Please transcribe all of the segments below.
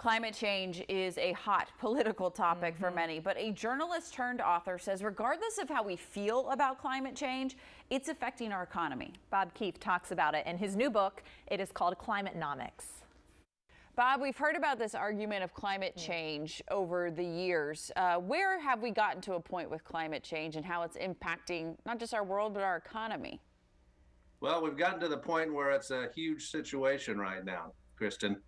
Climate change is a hot political topic for many, but a journalist turned author says regardless of how we feel about climate change, it's affecting our economy. Bob Keefe talks about it in his new book. It is called Climatenomics. Bob, we've heard about this argument of climate change over the years. Where have we gotten to a point with climate change and how it's impacting not just our world, but our economy? Well, we've gotten to the point where it's a huge situation right now, Kristen.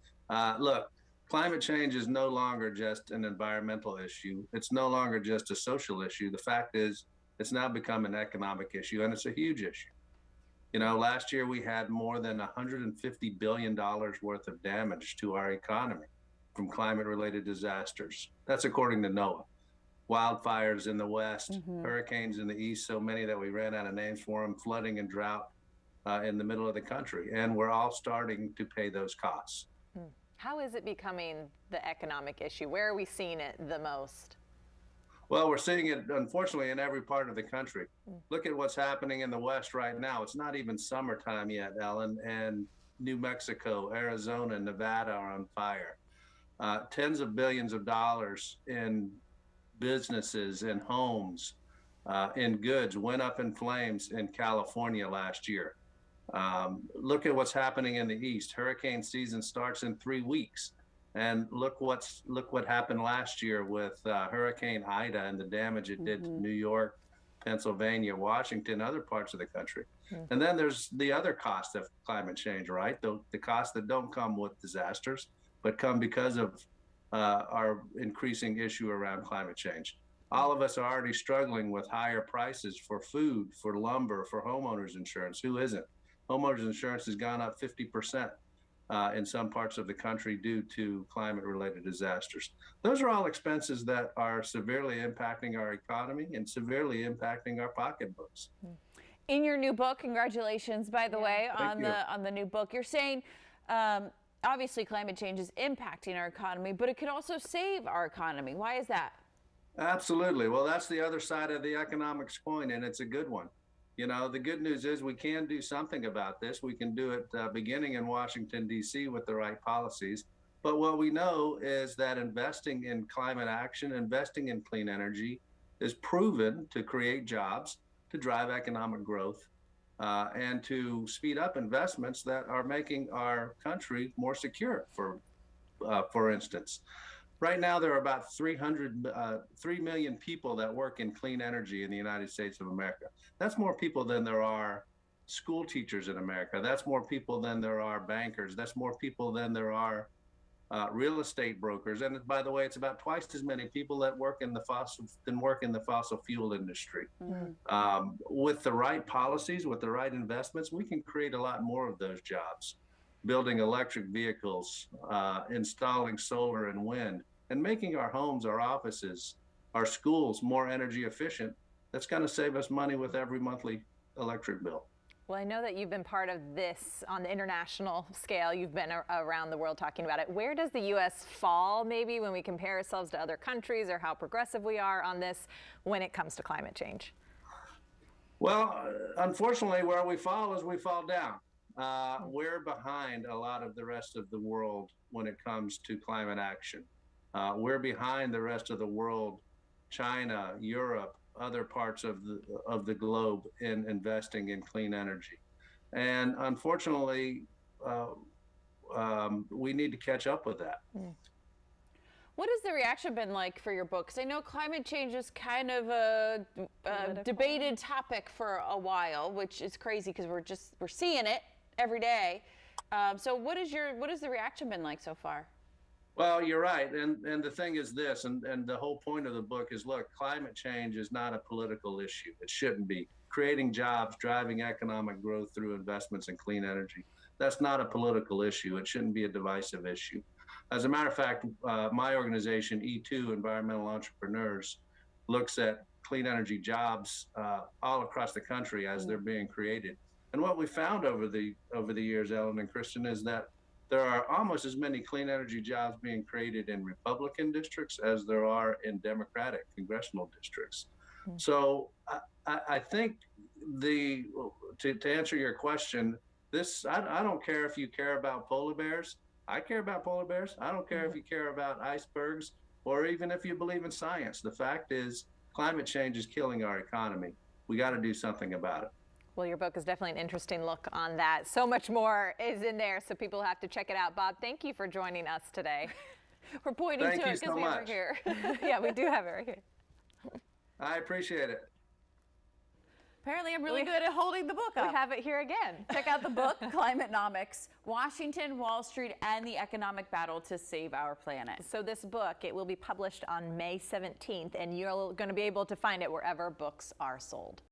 Look, climate change is no longer just an environmental issue. It's no longer just a social issue. The fact is, it's now become an economic issue, and it's a huge issue. You know, last year we had more than $150 billion worth of damage to our economy from climate-related disasters. That's according to NOAA. Wildfires in the west, hurricanes in the east, so many that we ran out of names for them, flooding and drought in the middle of the country. And we're all starting to pay those costs. How is it becoming the economic issue? Where are we seeing it the most? Well, we're seeing it, unfortunately, in every part of the country. Look at what's happening in the West right now. It's not even summertime yet, Ellen, and New Mexico, Arizona, Nevada are on fire. Tens of billions of dollars in businesses, in homes, in goods went up in flames in California last year. Look at what's happening in the East. Hurricane season starts in 3 weeks. And look what happened last year with Hurricane Ida and the damage it did to New York, Pennsylvania, Washington, other parts of the country. And then there's the other cost of climate change, right? The costs that don't come with disasters, but come because of our increasing issue around climate change. All of us are already struggling with higher prices for food, for lumber, for homeowners insurance. Who isn't? Homeowners insurance has gone up 50%. In some parts of the country due to climate-related disasters. Those are all expenses that are severely impacting our economy and severely impacting our pocketbooks. In your new book, congratulations, by the way, on the new book. You're saying obviously climate change is impacting our economy, but it could also save our economy. Why is that? Absolutely. Well, that's the other side of the economics coin, and it's a good one. You know, the good news is we can do something about this. We can do it beginning in Washington, D.C. with the right policies. But what we know is that investing in climate action, investing in clean energy is proven to create jobs, to drive economic growth, and to speed up investments that are making our country more secure, for instance. Right now, there are about 3 million people that work in clean energy in the United States of America. That's more people than there are school teachers in America. That's more people than there are bankers. That's more people than there are real estate brokers. And by the way, it's about twice as many people that work in the fossil fuel industry. With the right policies, with the right investments, we can create a lot more of those jobs. Building electric vehicles, installing solar and wind, and making our homes, our offices, our schools more energy efficient. That's going to save us money with every monthly electric bill. Well, I know that you've been part of this on the international scale. You've been around the world talking about it. Where does the U.S. fall, maybe, when we compare ourselves to other countries, or how progressive we are on this when it comes to climate change? Well, unfortunately, where we fall is we fall down. We're behind a lot of the rest of the world when it comes to climate action. We're behind the rest of the world, China, Europe, other parts of the globe in investing in clean energy. And unfortunately, we need to catch up with that. What has the reaction been like for your book? Because I know climate change is kind of a debated topic for a while, which is crazy because we're seeing it every day. So what has the reaction been like so far? Well, you're right. And the thing is this, and the whole point of the book is, look, climate change is not a political issue. It shouldn't be. Creating jobs, driving economic growth through investments in clean energy, that's not a political issue. It shouldn't be a divisive issue. As a matter of fact, my organization, E2, Environmental Entrepreneurs, looks at clean energy jobs all across the country as they're being created. And what we found over the years, Ellen and Kristen, is that there are almost as many clean energy jobs being created in Republican districts as there are in Democratic congressional districts. So I think to answer your question, I don't care if you care about polar bears. I care about polar bears. I don't care if you care about icebergs or even if you believe in science. The fact is, climate change is killing our economy. We got to do something about it. Well, your book is definitely an interesting look on that. So much more is in there, so people have to check it out. Bob, thank you for joining us today. We're pointing Thank to you it because so we have it much. here. Yeah, we do have it right here. I appreciate it. Apparently, I'm really good at holding the book We up. have it here again. Check out the book, Climatenomics, Washington, Wall Street, and the Economic Battle to Save Our Planet. So this book, it will be published on May 17th, and you're going to be able to find it wherever books are sold.